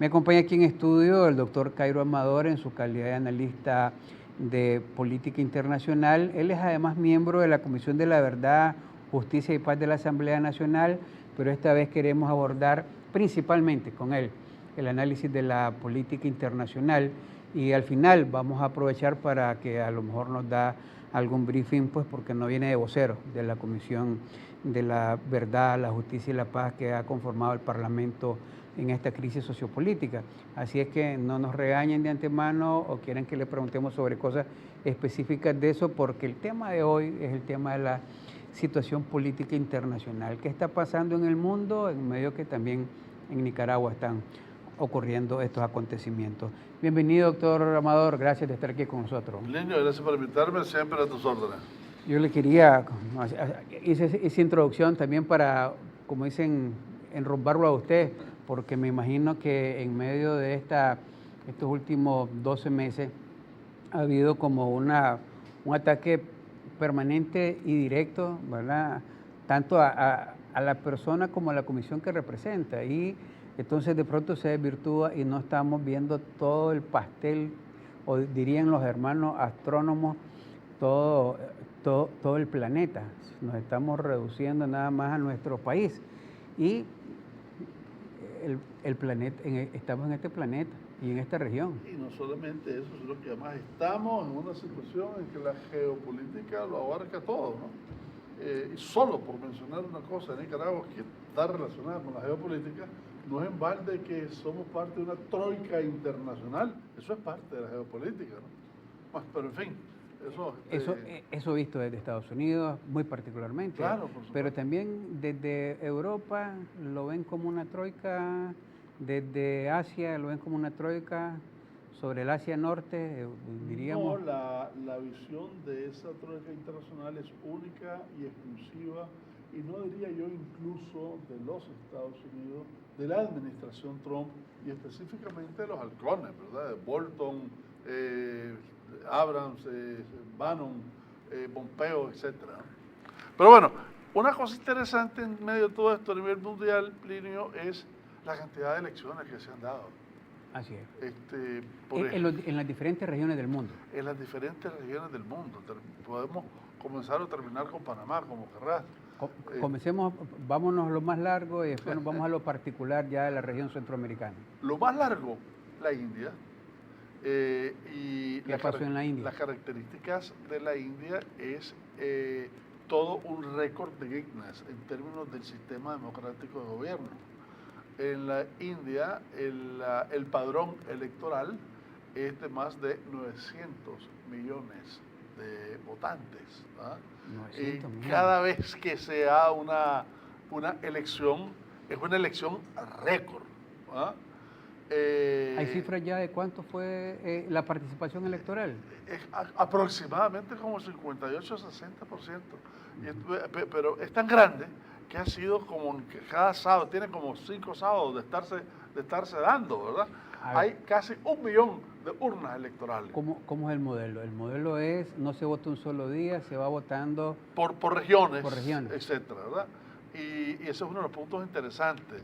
Me acompaña aquí en estudio el doctor Cairo Amador en su calidad de analista de política internacional. Él es además miembro de la Comisión de la Verdad, Justicia y Paz de la Asamblea Nacional, pero esta vez queremos abordar principalmente con él el análisis de la política internacional y al final vamos a aprovechar para que a lo mejor nos da algún briefing, pues porque no viene de vocero de la Comisión de la Verdad, la Justicia y la Paz que ha conformado el Parlamento en esta crisis sociopolítica. Así es que no nos regañen de antemano o quieren que le preguntemos sobre cosas específicas de eso, porque el tema de hoy es el tema de la situación política internacional. ¿Qué está pasando en el mundo? En medio que también en Nicaragua están ocurriendo estos acontecimientos. Bienvenido, doctor Amador, gracias de estar aquí con nosotros. Niño, gracias por invitarme, siempre a tus órdenes. Yo le quería, hice esa introducción también para, como dicen, enrumbarlo a usted, porque me imagino que en medio de estos últimos 12 meses ha habido como un ataque permanente y directo, ¿verdad? Tanto a la persona como a la comisión que representa. Y entonces de pronto se desvirtúa y no estamos viendo todo el pastel, o dirían los hermanos astrónomos, todo el planeta. Nos estamos reduciendo nada más a nuestro país. Y el planeta, estamos en este planeta y en esta región. Y no solamente eso, sino que además estamos en una situación en que la geopolítica lo abarca todo, ¿no? Y solo por mencionar una cosa, Nicaragua, que está relacionada con la geopolítica, no es en balde que somos parte de una troika internacional, eso es parte de la geopolítica, ¿no? Pero en fin, eso visto desde Estados Unidos, muy particularmente. Claro, por supuesto. Pero también desde Europa lo ven como una troika, desde Asia lo ven como una troika, sobre el Asia Norte, diríamos. No, la visión de esa troika internacional es única y exclusiva, y no diría yo incluso de los Estados Unidos, de la administración Trump, y específicamente de los halcones, ¿verdad? De Bolton, Abrams, Bannon, Pompeo, etc. Pero bueno, una cosa interesante en medio de todo esto a nivel mundial, Plinio, es la cantidad de elecciones que se han dado. Así es. En las diferentes regiones del mundo. En las diferentes regiones del mundo. Podemos comenzar o terminar con Panamá, como querrás. Comencemos, vámonos lo más largo y después nos vamos a lo particular ya de la región centroamericana. Lo más largo, la India. ¿Qué pasó en la India? Las características de la India es todo un récord de Guinness en términos del sistema democrático de gobierno. En la India el padrón electoral es de más de 900 millones de votantes. Y cada vez que se da una elección, es una elección récord. ¿Hay cifras ya de cuánto fue la participación electoral? Aproximadamente como 58-60%. Pero es tan grande que ha sido como que cada sábado, tiene como 5 sábados de estarse dando, ¿verdad? Hay casi 1 millón de urnas electorales. ¿Cómo es el modelo? El modelo es, no se vota un solo día, se va votando por regiones, etcétera, ¿verdad? Y ese es uno de los puntos interesantes,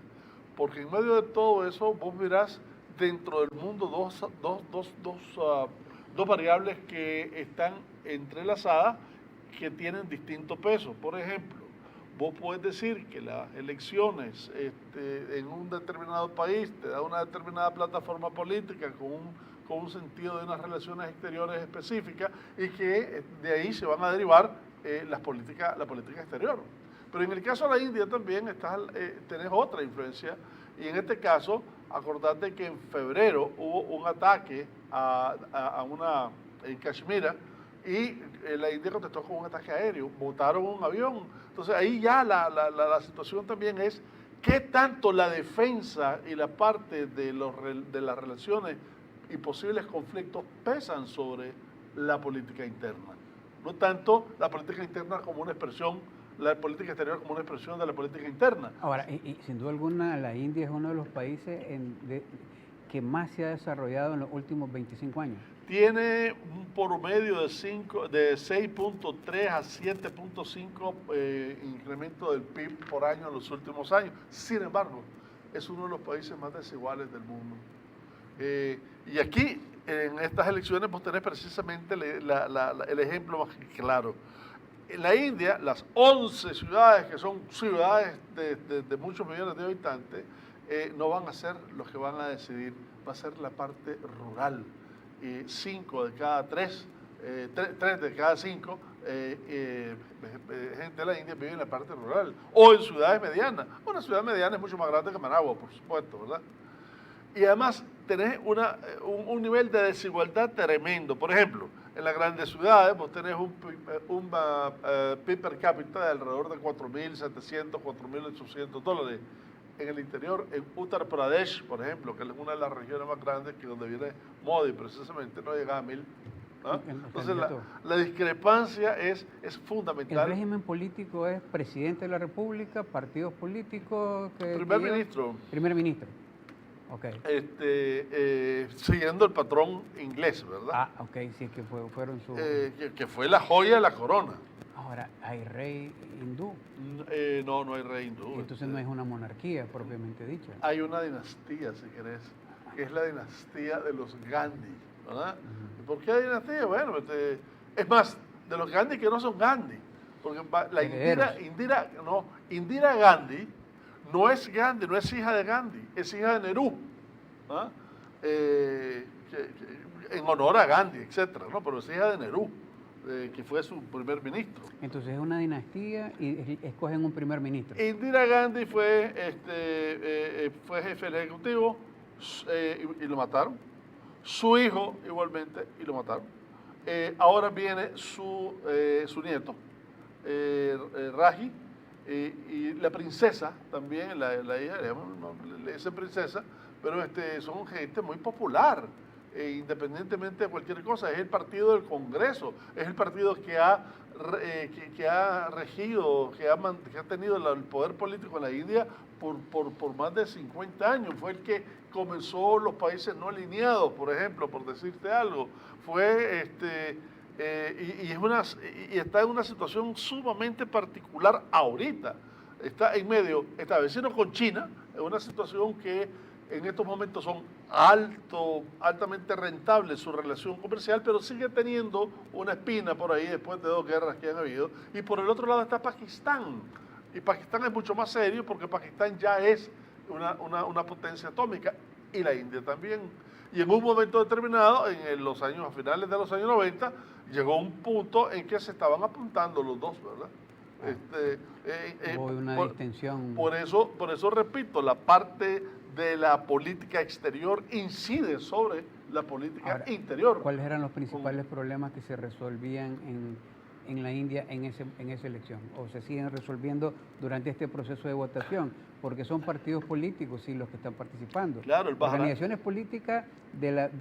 porque en medio de todo eso vos mirás dentro del mundo dos variables que están entrelazadas, que tienen distinto peso. Por ejemplo, vos puedes decir que las elecciones en un determinado país te da una determinada plataforma política con un sentido de unas relaciones exteriores específicas y que de ahí se van a derivar la política exterior. Pero en el caso de la India también tenés otra influencia, y en este caso, acordate que en febrero hubo un ataque en Kashmir, y la India contestó con un ataque aéreo, botaron un avión. Entonces ahí ya la situación también es qué tanto la defensa y la parte de las relaciones y posibles conflictos pesan sobre la política interna. No tanto la política interna como una expresión, la política exterior como una expresión de la política interna. Ahora, y sin duda alguna, la India es uno de los países que más se ha desarrollado en los últimos 25 años. Tiene un promedio de 6.3 a 7.5 incremento del PIB por año en los últimos años. Sin embargo, es uno de los países más desiguales del mundo. Y aquí, en estas elecciones, vos tenés precisamente el ejemplo más claro. En la India, las 11 ciudades, que son ciudades de muchos millones de habitantes, no van a ser los que van a decidir, va a ser la parte rural. 5 de cada 3, 3 de cada 5 gente de la India vive en la parte rural o en ciudades medianas. Una ciudad mediana es mucho más grande que Managua, por supuesto, ¿verdad? Y además tenés un nivel de desigualdad tremendo. Por ejemplo, en las grandes ciudades vos tenés un PIB per cápita de alrededor de 4.700, 4.800 dólares. En el interior, en Uttar Pradesh, por ejemplo, que es una de las regiones más grandes, que donde viene Modi precisamente, no llega a 1.000. ¿Ah? Entonces la discrepancia es fundamental. ¿El régimen político es presidente de la República, partidos políticos? Primer ministro. Primer ministro. Okay. Siguiendo el patrón inglés, ¿verdad? Ah, ok, sí, que fueron sus... que fue la joya de la corona. Ahora, ¿hay rey hindú? No hay rey hindú. Entonces no es una monarquía propiamente dicha. Hay una dinastía, si querés, que es la dinastía de los Gandhi, ¿verdad? ¿Y por qué dinastía? Bueno, es más, de los Gandhi que no son Gandhi, porque la Indira Gandhi no es Gandhi, no es hija de Gandhi, es hija de Nehru, ¿ah? En honor a Gandhi, etcétera, ¿no? Pero es hija de Nehru, que fue su primer ministro. Entonces es una dinastía y escogen un primer ministro. Indira Gandhi fue jefe del Ejecutivo y lo mataron. Su hijo igualmente y lo mataron. Ahora viene su nieto, Raji, y la princesa también, la hija, le dicen princesa, pero son gente muy popular, independientemente de cualquier cosa. Es el partido del Congreso, es el partido que ha regido, que ha tenido el poder político en la India por más de 50 años. Fue el que comenzó los países no alineados, por ejemplo, por decirte algo. Fue y está en una situación sumamente particular ahorita. Está en medio, está vecino con China, en una situación que en estos momentos son altamente rentables su relación comercial, pero sigue teniendo una espina por ahí después de 2 guerras que han habido. Y por el otro lado está Pakistán. Y Pakistán es mucho más serio porque Pakistán ya es una potencia atómica, y la India también. Y en un momento determinado, a finales de los años 90, llegó un punto en que se estaban apuntando los dos, ¿verdad? Hubo una distensión. Por eso repito, la parte de la política exterior incide sobre la política interior. ¿Cuáles eran los principales problemas que se resolvían en la India en esa elección? ¿O se siguen resolviendo durante este proceso de votación? Porque son partidos políticos, sí, los que están participando. Claro, organizaciones políticas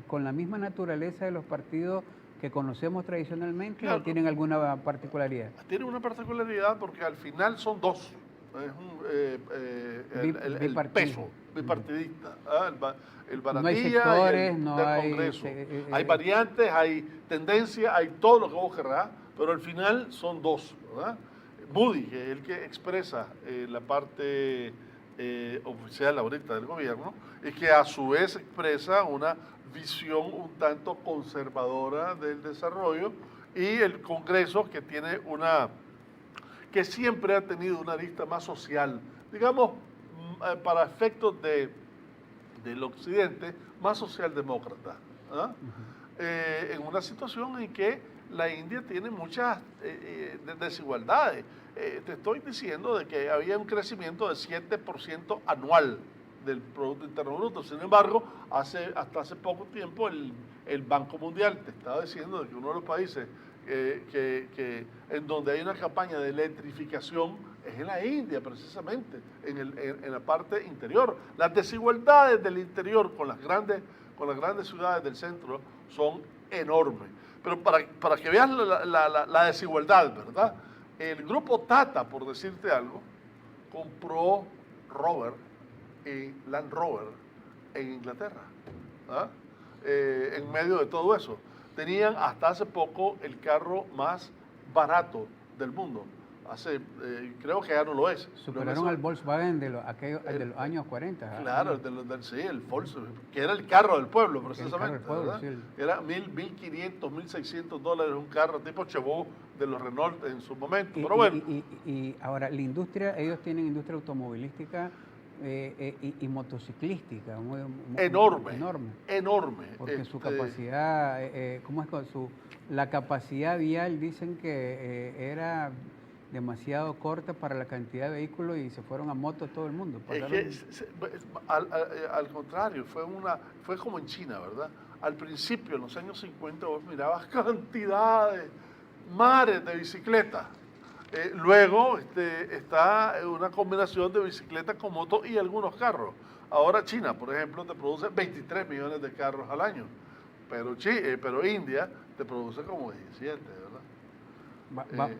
con la misma naturaleza de los partidos que conocemos tradicionalmente, claro, ¿o tienen alguna particularidad? Tienen una particularidad porque al final son dos. Es el peso bipartidista, el baratilla no hay sectores, del Congreso. Hay variantes, hay tendencias, hay todo lo que vos querrás, pero al final son dos, ¿verdad? Modi, que es el que expresa la parte oficial ahorita del gobierno, y que a su vez expresa una visión un tanto conservadora del desarrollo, y el Congreso que tiene que siempre ha tenido una lista más social, digamos, para efectos del occidente, más socialdemócrata, ¿ah? En una situación en que la India tiene muchas desigualdades. Te estoy diciendo de que había un crecimiento de 7% anual del Producto Interno Bruto. Sin embargo, hasta hace poco tiempo el Banco Mundial te estaba diciendo de que uno de los países en donde hay una campaña de electrificación es en la India, precisamente, en la parte interior. Las desigualdades del interior con las grandes ciudades del centro son enormes. Pero para que veas la desigualdad, ¿verdad? El grupo Tata, por decirte algo, compró Land Rover en Inglaterra, ¿ah? En medio de todo eso. Tenían hasta hace poco el carro más barato del mundo. creo que ya no lo es. Superaron al Volkswagen de los años 40. Claro, sí, el Volkswagen, que era el carro del pueblo, precisamente. Pueblo, sí. Era $1,500, $1,600 un carro tipo Chevaux de los Renault en su momento. Pero bueno. Y ahora, la industria, ellos tienen industria automovilística y motociclística enorme. Porque su capacidad, ¿cómo es? La capacidad vial dicen que era demasiado corta para la cantidad de vehículos y se fueron a moto todo el mundo. Al contrario, fue como en China, ¿verdad? Al principio, en los años 50, vos mirabas cantidades, mares de bicicletas. Luego está una combinación de bicicletas con motos y algunos carros. Ahora China, por ejemplo, te produce 23 millones de carros al año, pero India te produce como 17, ¿verdad?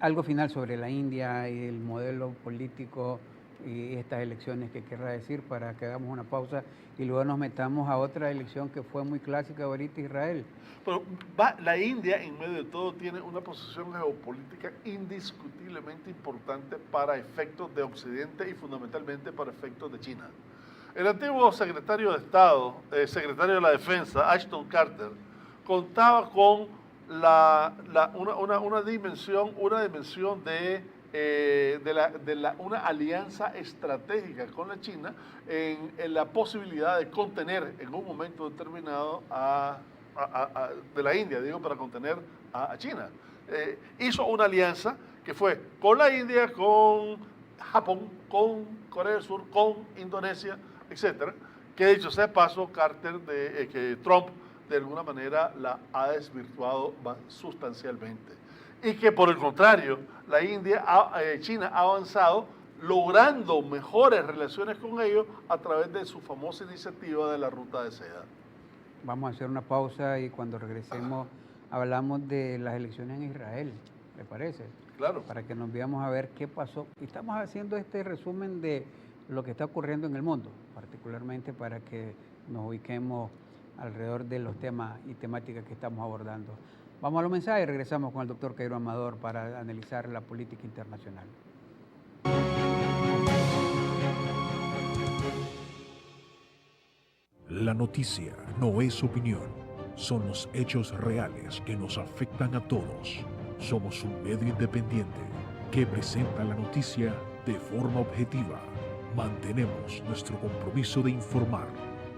Algo final sobre la India y el modelo político y estas elecciones que querrá decir para que hagamos una pausa y luego nos metamos a otra elección que fue muy clásica ahorita, Israel. Pero la India, en medio de todo, tiene una posición geopolítica indiscutiblemente importante para efectos de Occidente y fundamentalmente para efectos de China. El antiguo secretario de Estado, secretario de la Defensa, Ashton Carter, contaba con una dimensión de una alianza estratégica con la China en la posibilidad de contener en un momento determinado de la India, para contener a China. Hizo una alianza que fue con la India, con Japón, con Corea del Sur, con Indonesia, etcétera, que dicho sea de paso, que Trump de alguna manera la ha desvirtuado sustancialmente. Y que por el contrario, China ha avanzado logrando mejores relaciones con ellos a través de su famosa iniciativa de la Ruta de Seda. Vamos a hacer una pausa y cuando regresemos hablamos de las elecciones en Israel, ¿le parece? Claro. Para que nos veamos a ver qué pasó. Y estamos haciendo este resumen de lo que está ocurriendo en el mundo, particularmente para que nos ubiquemos alrededor de los temas y temáticas que estamos abordando. Vamos a los mensajes y regresamos con el doctor Cairo Amador para analizar la política internacional. La noticia no es opinión, son los hechos reales que nos afectan a todos. Somos un medio independiente que presenta la noticia de forma objetiva. Mantenemos nuestro compromiso de informar,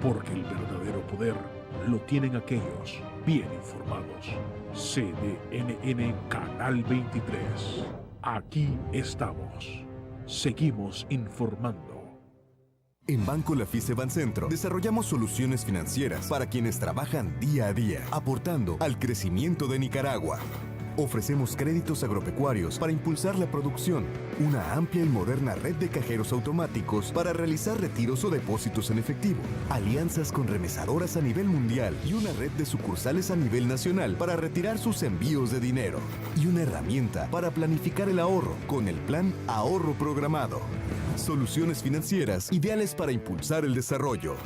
porque el verdadero poder lo tienen aquellos bien informados. CDNN Canal 23. Aquí estamos. Seguimos informando. En Banco Lafice Bancentro desarrollamos soluciones financieras para quienes trabajan día a día, aportando al crecimiento de Nicaragua. Ofrecemos créditos agropecuarios para impulsar la producción, una amplia y moderna red de cajeros automáticos para realizar retiros o depósitos en efectivo, alianzas con remesadoras a nivel mundial y una red de sucursales a nivel nacional para retirar sus envíos de dinero, y una herramienta para planificar el ahorro con el Plan Ahorro Programado. Soluciones financieras ideales para impulsar el desarrollo.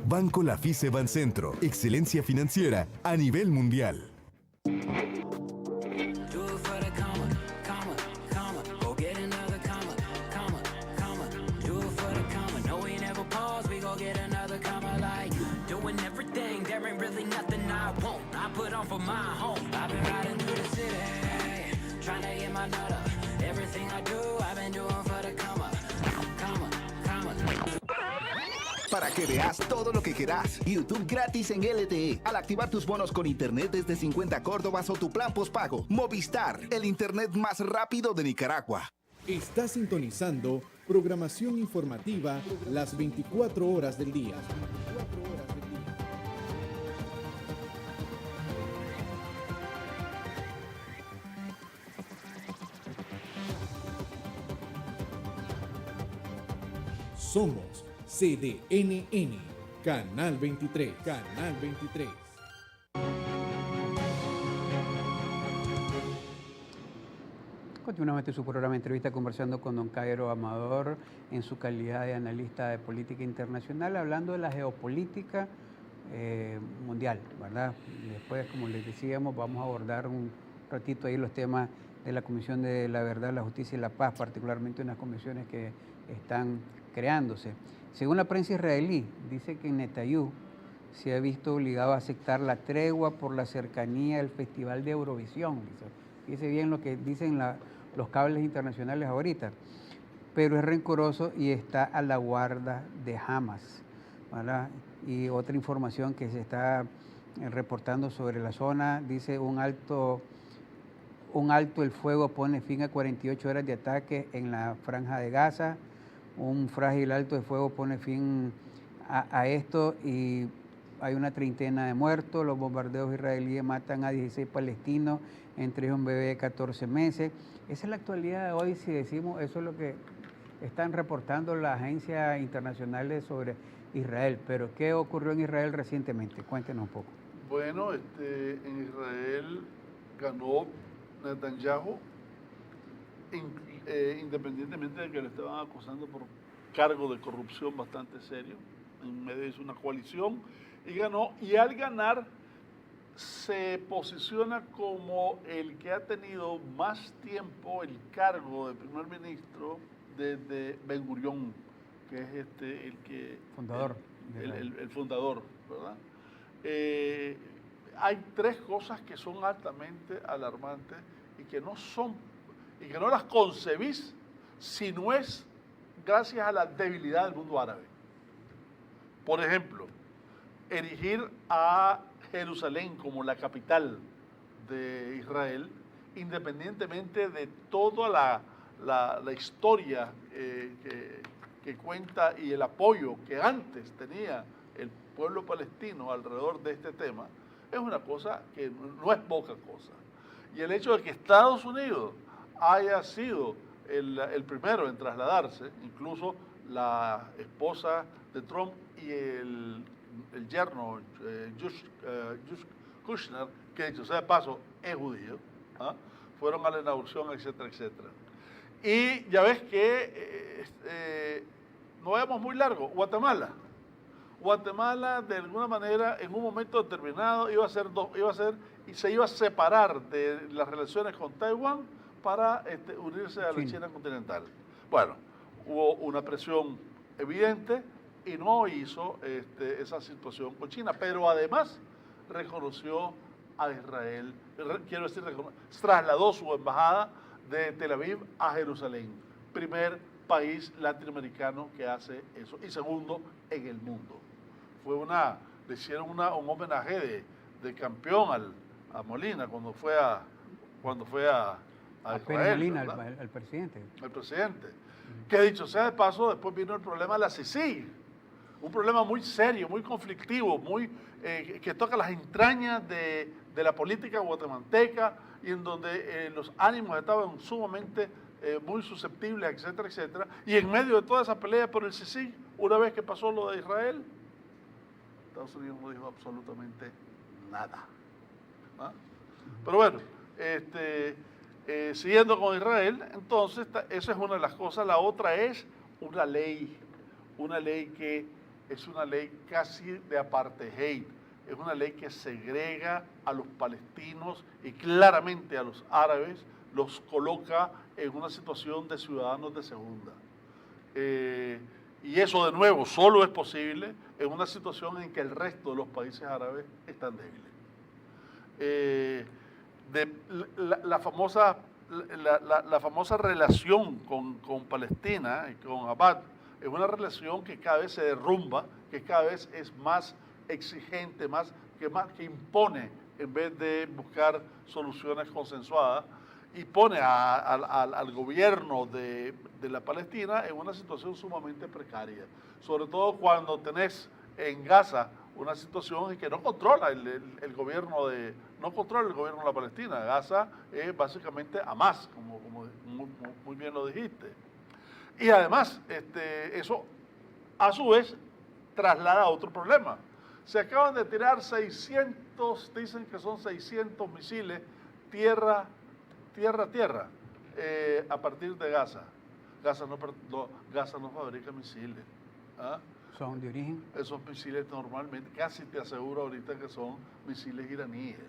Banco Lafice Bancentro, excelencia financiera a nivel mundial. Para que veas todo lo que quieras. YouTube gratis en LTE. Al activar tus bonos con internet desde 50 córdobas o tu plan postpago. Movistar, el internet más rápido de Nicaragua. Está sintonizando programación informativa las 24 horas del día. Somos CDNN, Canal 23, Canal 23. Continuamente su programa Entrevista conversando con don Cairo Amador en su calidad de analista de política internacional, hablando de la geopolítica mundial, ¿verdad? Después, como les decíamos, vamos a abordar un ratito ahí los temas de la Comisión de la Verdad, la Justicia y la Paz, particularmente unas comisiones que están creándose. Según la prensa israelí, dice que Netanyahu se ha visto obligado a aceptar la tregua por la cercanía del Festival de Eurovisión. Fíjese bien lo que dicen los cables internacionales ahorita, pero es rencoroso y está a la guarda de Hamas, ¿verdad? Y otra información que se está reportando sobre la zona, dice un alto el fuego pone fin a 48 horas de ataque en la franja de Gaza, un frágil alto de fuego pone fin a esto y hay una treintena de muertos. Los bombardeos israelíes matan a 16 palestinos, entre ellos un bebé de 14 meses. Esa es la actualidad de hoy, si decimos, eso es lo que están reportando las agencias internacionales sobre Israel. Pero ¿qué ocurrió en Israel recientemente? Cuéntenos un poco. Bueno, en Israel ganó Netanyahu, independientemente de que le estaban acusando por cargo de corrupción bastante serio. En medio de una coalición y ganó, y al ganar se posiciona como el que ha tenido más tiempo el cargo de primer ministro desde Ben Gurión, que es el que fundador, el fundador, ¿verdad? Hay tres cosas que son altamente alarmantes y que no las concebís si no es gracias a la debilidad del mundo árabe. Por ejemplo, erigir a Jerusalén como la capital de Israel, independientemente de toda la historia que cuenta y el apoyo que antes tenía el pueblo palestino alrededor de este tema, es una cosa que no es poca cosa. Y el hecho de que Estados Unidos haya sido el primero en trasladarse, incluso la esposa de Trump y el yerno Kushner, que dicho sea de paso es judío, fueron a la inauguración, etcétera, etcétera. Y ya ves que no vayamos muy largo, Guatemala de alguna manera en un momento determinado se iba a separar de las relaciones con Taiwán para unirse a la China continental. Bueno, hubo una presión evidente y no hizo esa situación con China, pero además reconoció a Israel, trasladó su embajada de Tel Aviv a Jerusalén, primer país latinoamericano que hace eso, y segundo en el mundo. Le hicieron un homenaje de campeón a Molina cuando fue a Israel, Molina, el presidente. El presidente. Que dicho sea de paso, después vino el problema de la CICIG, un problema muy serio, muy conflictivo, que toca las entrañas de la política guatemalteca y en donde los ánimos estaban sumamente muy susceptibles, etcétera, etcétera. Y en medio de toda esa pelea por el CICIG, una vez que pasó lo de Israel, Estados Unidos no dijo absolutamente nada. Pero bueno, siguiendo con Israel, entonces esa es una de las cosas. La otra es una ley que es una ley casi de apartheid, es una ley que segrega a los palestinos y claramente a los árabes, los coloca en una situación de ciudadanos de segunda. Y eso de nuevo solo es posible en una situación en que el resto de los países árabes están débiles. La famosa relación con Palestina y con Abbas es una relación que cada vez se derrumba, que cada vez es más exigente, que impone en vez de buscar soluciones consensuadas, y pone al gobierno de la Palestina en una situación sumamente precaria, sobre todo cuando tenés en Gaza una situación en que no controla el gobierno de la Palestina. Gaza es básicamente Hamas, como muy bien lo dijiste. Y además, eso a su vez traslada a otro problema. Se acaban de tirar 600, dicen que son 600 misiles tierra a partir de Gaza. Gaza no fabrica misiles. ¿Son de origen? Esos misiles normalmente, casi te aseguro ahorita que son misiles iraníes.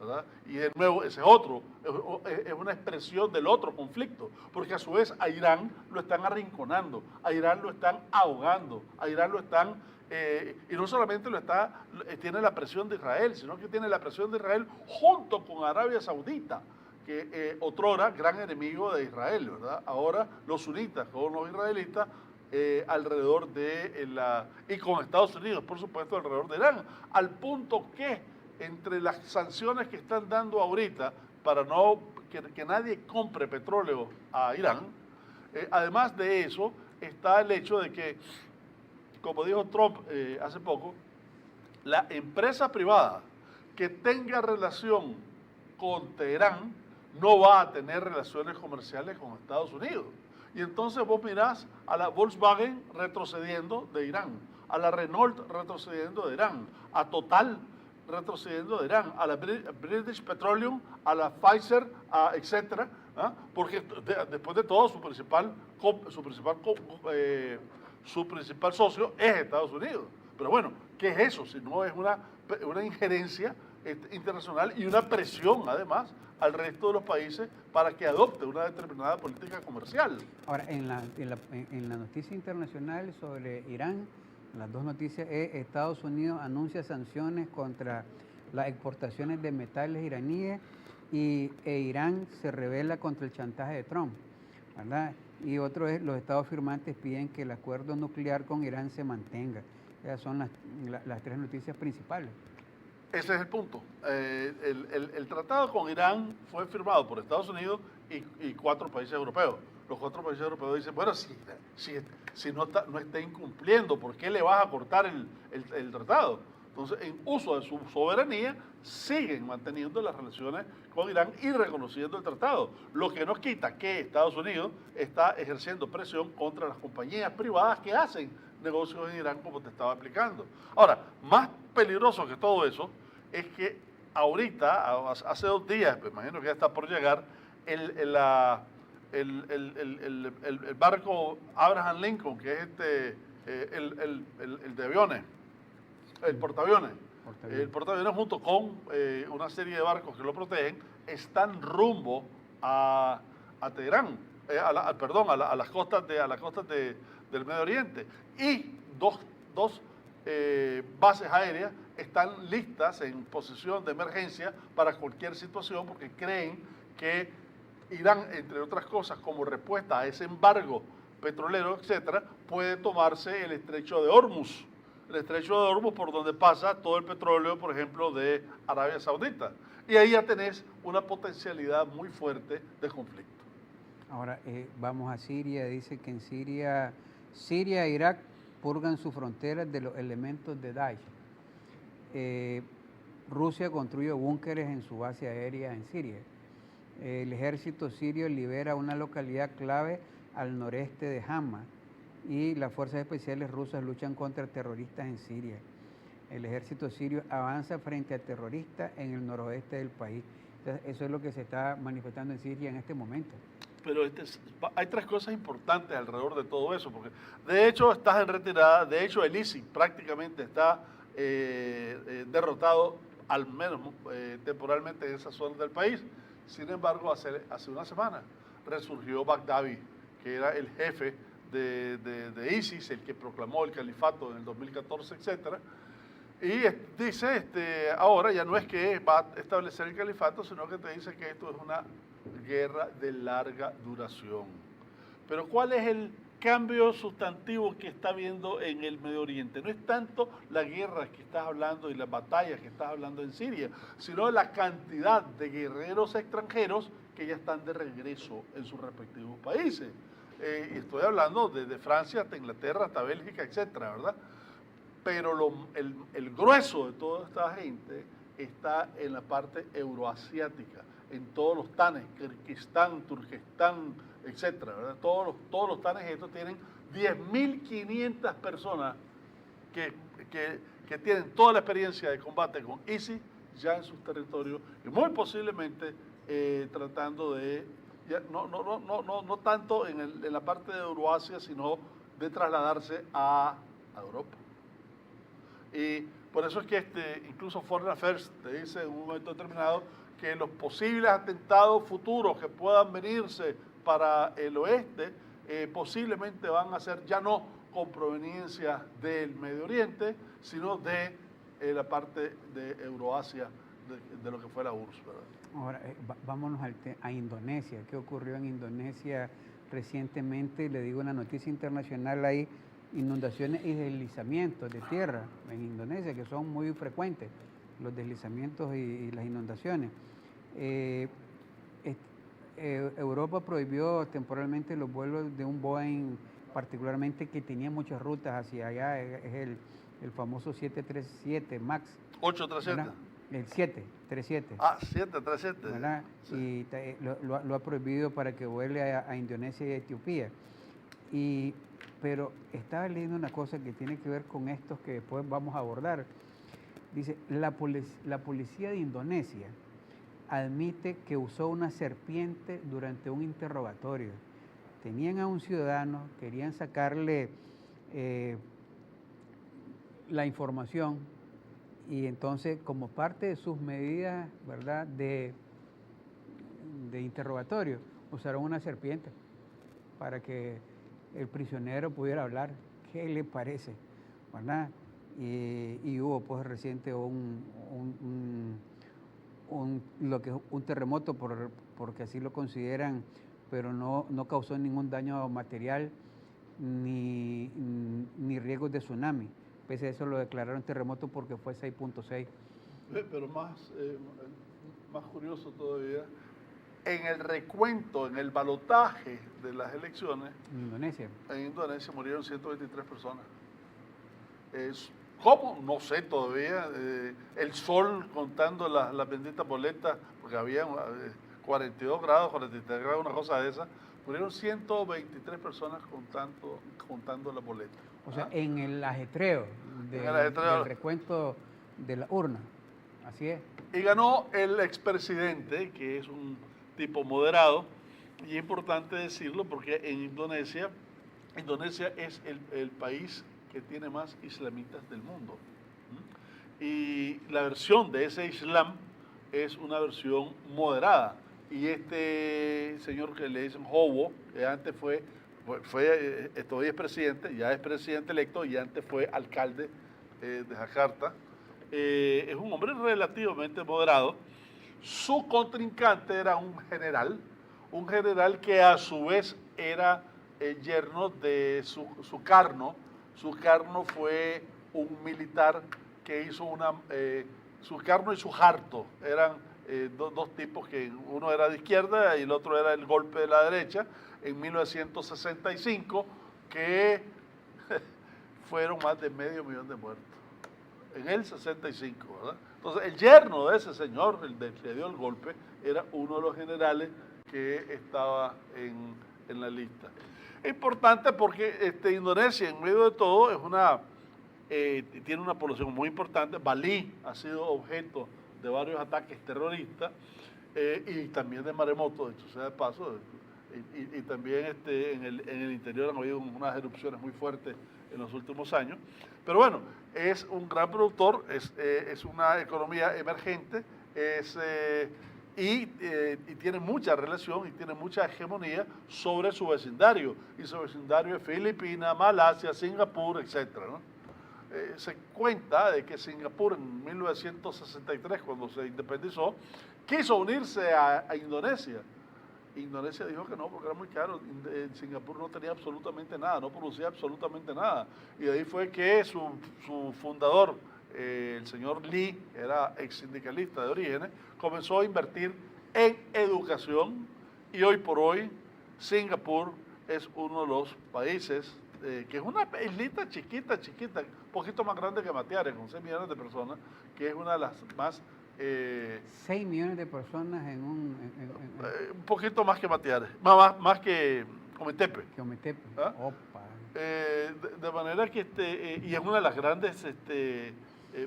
¿verdad? Y de nuevo, ese es otro, es una expresión del otro conflicto, porque a su vez a Irán lo están arrinconando, a Irán lo están ahogando, a Irán lo están, y no solamente tiene la presión de Israel, sino que tiene la presión de Israel junto con Arabia Saudita, que otrora gran enemigo de Israel, ¿verdad? Ahora los sunitas con los israelitas alrededor de y con Estados Unidos, por supuesto, alrededor de Irán, al punto que entre las sanciones que están dando ahorita para no que nadie compre petróleo a Irán, además de eso está el hecho de que, como dijo Trump hace poco, la empresa privada que tenga relación con Teherán no va a tener relaciones comerciales con Estados Unidos. Y entonces vos mirás a la Volkswagen retrocediendo de Irán, a la Renault retrocediendo de Irán, a Total retrocediendo de Irán, a la British Petroleum, a la Pfizer, etcétera, porque después de todo su principal socio es Estados Unidos. Pero bueno, ¿qué es eso? Si no es una injerencia internacional y una presión, además, al resto de los países para que adopte una determinada política comercial. Ahora, en la noticia internacional sobre Irán, las dos noticias es Estados Unidos anuncia sanciones contra las exportaciones de metales iraníes e Irán se rebela contra el chantaje de Trump, ¿verdad? Y otro es los estados firmantes piden que el acuerdo nuclear con Irán se mantenga. Esas son las tres noticias principales. Ese es el punto. El tratado con Irán fue firmado por Estados Unidos y 4 países europeos. Los 4 países europeos dicen, bueno, si no está incumpliendo, ¿por qué le vas a cortar el tratado? Entonces, en uso de su soberanía, siguen manteniendo las relaciones con Irán y reconociendo el tratado. Lo que no quita que Estados Unidos está ejerciendo presión contra las compañías privadas que hacen negocios en Irán, como te estaba explicando. Ahora, más peligroso que todo eso es que ahorita, hace 2 días, me imagino que ya está por llegar, el barco Abraham Lincoln, que es el de aviones, el portaaviones. El portaaviones junto con una serie de barcos que lo protegen, están rumbo a Teherán, a las costas del Medio Oriente. Y dos bases aéreas están listas en posición de emergencia para cualquier situación porque creen que Irán, entre otras cosas, como respuesta a ese embargo petrolero, etcétera, puede tomarse el estrecho de Hormuz. El estrecho de Hormuz por donde pasa todo el petróleo, por ejemplo, de Arabia Saudita. Y ahí ya tenés una potencialidad muy fuerte de conflicto. Ahora, vamos a Siria. Dice que en Siria e Irak purgan sus fronteras de los elementos de Daesh. Rusia construye búnkeres en su base aérea en Siria. El ejército sirio libera una localidad clave al noreste de Hama y las fuerzas especiales rusas luchan contra terroristas en Siria. El ejército sirio avanza frente a terroristas en el noroeste del país. Entonces, eso es lo que se está manifestando en Siria en este momento. Pero hay 3 cosas importantes alrededor de todo eso, porque de hecho estás en retirada, de hecho el ISIS prácticamente está derrotado, al menos temporalmente en esa zona del país. Sin embargo, hace una semana resurgió Bagdavi, que era el jefe de ISIS, el que proclamó el califato en el 2014, etcétera. Y dice, ahora ya no es que va a establecer el califato, sino que te dice que esto es una guerra de larga duración. Pero ¿cuál es el cambio sustantivo que está habiendo en el Medio Oriente? No es tanto la guerra que estás hablando y las batallas que estás hablando en Siria, sino la cantidad de guerreros extranjeros que ya están de regreso en sus respectivos países. Y estoy hablando desde Francia hasta Inglaterra, hasta Bélgica, etcétera, ¿verdad? Pero el grueso de toda esta gente está en la parte euroasiática, en todos los tanes, Kirguistán, Turquestán, etcétera, ¿verdad? Todos los tanes estos tienen 10.500 personas que tienen toda la experiencia de combate con ISIS ya en sus territorios y muy posiblemente tratando de, no tanto en la parte de Euroasia, sino de trasladarse a Europa. Y Por eso es que incluso Foreign Affairs te dice en un momento determinado que los posibles atentados futuros que puedan venirse para el oeste posiblemente van a ser ya no con proveniencia del Medio Oriente, sino de la parte de Euroasia, de lo que fue la URSS, ¿verdad? Ahora, vámonos a Indonesia. ¿Qué ocurrió en Indonesia recientemente? Le digo una noticia internacional, hay inundaciones y deslizamientos de tierra en Indonesia, que son muy frecuentes, los deslizamientos y las inundaciones. Europa prohibió temporalmente los vuelos de un Boeing, particularmente que tenía muchas rutas hacia allá, es el famoso 737 MAX. 837. ¿verdad? El 737. Ah, 737. ¿Verdad? Sí. Y lo ha prohibido para que vuele a Indonesia y a Etiopía. Pero estaba leyendo una cosa que tiene que ver con estos que después vamos a abordar. Dice, la policía de Indonesia admite que usó una serpiente durante un interrogatorio. Tenían a un ciudadano, querían sacarle la información y entonces como parte de sus medidas, ¿verdad?, de interrogatorio, usaron una serpiente para que el prisionero pudiera hablar. ¿Qué le parece? ¿Verdad? Y hubo pues reciente lo que es un terremoto, porque así lo consideran, pero no causó ningún daño material ni riesgos de tsunami. Pese a eso lo declararon terremoto porque fue 6.6. Pero más curioso todavía, en el recuento, en el balotaje de las elecciones, en Indonesia murieron 123 personas. ¿Cómo? No sé todavía. El sol contando las benditas boletas, porque había 42 grados, 43 grados, una cosa de esa. Murieron 123 personas contando las boletas. O sea, en el ajetreo del recuento de la urna. Así es. Y ganó el expresidente, que es un tipo moderado, y es importante decirlo porque en Indonesia es el país que tiene más islamitas del mundo. Y la versión de ese islam es una versión moderada. Y este señor que le dicen Jowo, que antes todavía es presidente, ya es presidente electo y antes fue alcalde de Jakarta, es un hombre relativamente moderado. Su contrincante era un general que a su vez era el yerno de Sukarno. Sukarno fue un militar que hizo Sukarno y Suharto eran dos tipos, que uno era de izquierda y el otro era el golpe de la derecha, en 1965, que fueron más de 500.000 de muertos. En el 65, ¿verdad? Entonces, el yerno de ese señor, el que dio el golpe, era uno de los generales que estaba en la lista. Es importante porque Indonesia, en medio de todo, tiene una población muy importante. Bali ha sido objeto de varios ataques terroristas y también de maremotos, de hecho sea de paso, y también en el interior han habido unas erupciones muy fuertes en los últimos años. Pero bueno, es un gran productor, es una economía emergente, y tiene mucha relación y tiene mucha hegemonía sobre su vecindario, y su vecindario es Filipinas, Malasia, Singapur, etcétera, ¿no? Se cuenta de que Singapur en 1963, cuando se independizó, quiso unirse a Indonesia. Indonesia dijo que no, porque era muy caro. Singapur no tenía absolutamente nada, no producía absolutamente nada. Y de ahí fue que su fundador, el señor Lee, que era ex sindicalista de orígenes, comenzó a invertir en educación, y hoy por hoy Singapur es uno de los países que es una islita chiquita, un poquito más grande que Matiares, con 6 millones de personas, que es una de las más... 6 millones de personas en un poquito más que Matiares, más que Ometepe. ¿Ah? Opa. De manera que y es una de las grandes,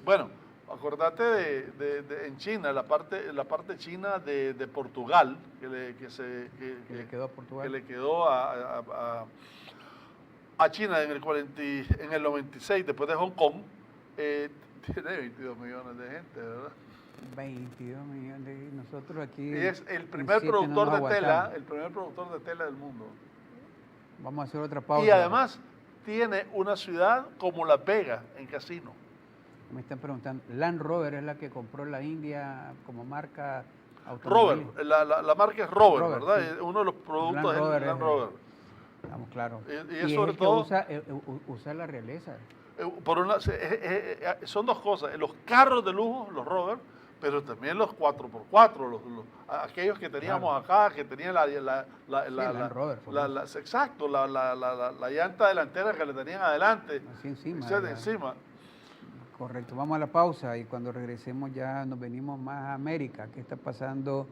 bueno, acordate en China, la parte china de Portugal, que le quedó a Portugal, que le quedó a China en el 96, después de Hong Kong, Tiene 22 millones de gente, ¿verdad? 22 millones, y nosotros aquí... Y es el en primer 7 no productor nos de tela, aguantamos. el primer productor de tela del mundo. Vamos a hacer otra pausa. Y además tiene una ciudad como Las Vegas en casino. Me están preguntando, Land Rover es la que compró la India como marca Rover, automotriz. la marca es Rover, Rover, ¿verdad? sí. Uno de los productos Land es Rover el Land es- Rover. Estamos claros. Y Y es es sobre el que todo- usa la realeza. Por una, son dos cosas, los carros de lujo, los Rover, pero también los 4x4, aquellos que teníamos acá, que tenían Land Rover, por eso. exacto, la llanta delantera que le tenían adelante, Así encima, o sea, de ¿verdad? encima. Correcto, vamos a la pausa y cuando regresemos ya nos venimos más a América. ¿Qué está pasando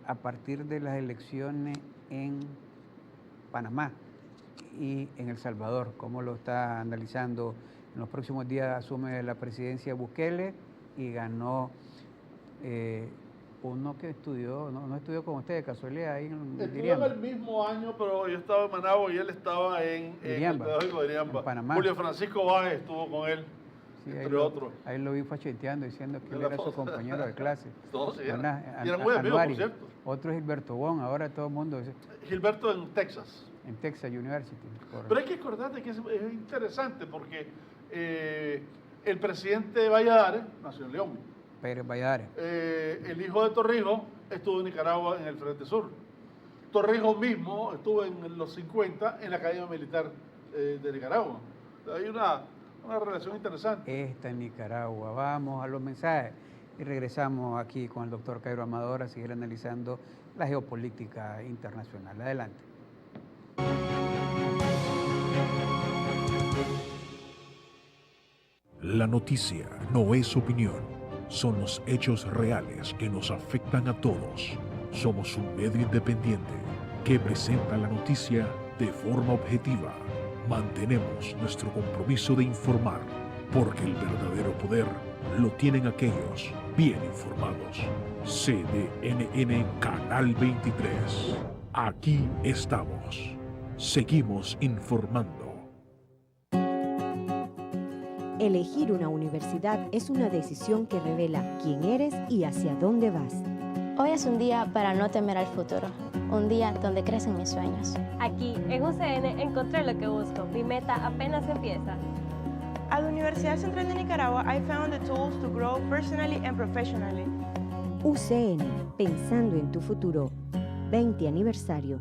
a partir de las elecciones en Panamá y en El Salvador? ¿Cómo lo está analizando? En los próximos días asume la presidencia Bukele y ganó uno que estudió, no estudió con usted de casualidad ahí en Estuve en Diriamba. el mismo año, pero yo estaba en Managua y él estaba en el Diriamba, Pedagógico de Diriamba. en Panamá. Julio Francisco Báez estuvo con él, Sí, entre otros. ahí lo vi facheteando diciendo que En él la era su foto. compañero de clase. Todos sí, ¿Verdad? y eran muy amigos, por Anuario. cierto. Otro es Gilberto Bon, ahora todo el mundo dice, Gilberto en Texas. en Texas University. Correcto. Pero hay que acordarte que es interesante porque el presidente Valladares nació en León. Pérez Valladares. El hijo de Torrijos estuvo en Nicaragua en el Frente Sur. Torrijos mismo estuvo en los 50 en la Academia Militar de Nicaragua. Hay una relación interesante. Esta en Nicaragua. Vamos a los mensajes y regresamos aquí con el doctor Cairo Amador a seguir analizando la geopolítica internacional. Adelante. La noticia no es opinión, son los hechos reales que nos afectan a todos. Somos un medio independiente que presenta la noticia de forma objetiva. Mantenemos nuestro compromiso de informar, porque el verdadero poder lo tienen aquellos bien informados. CDNN Canal 23. Aquí estamos. Seguimos informando. Elegir una universidad es una decisión que revela quién eres y hacia dónde vas. Hoy es un día para no temer al futuro, un día donde crecen mis sueños. Aquí, en UCN, encontré lo que busco. Mi meta apenas empieza. At la Universidad Central de Nicaragua, I found the tools to grow personally and professionally. UCN, pensando en tu futuro. 20 aniversario.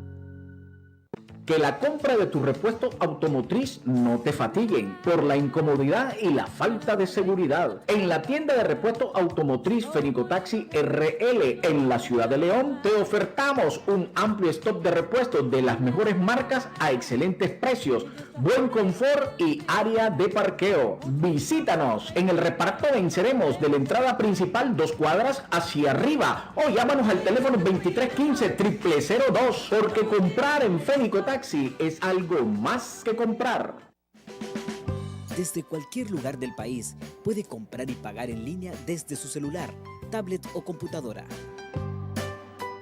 Que la compra de tu repuesto automotriz no te fatiguen por la incomodidad y la falta de seguridad. En la tienda de repuesto automotriz Fenicotaxi RL en la ciudad de León te ofertamos un amplio stock de repuestos de las mejores marcas a excelentes precios, buen confort y área de parqueo. Visítanos. En el reparto venceremos de la entrada principal 2 cuadras hacia arriba o llámanos al teléfono 2315-0002 porque comprar en Fenicotaxi es algo más que comprar. Desde cualquier lugar del país puede comprar y pagar en línea desde su celular, tablet o computadora.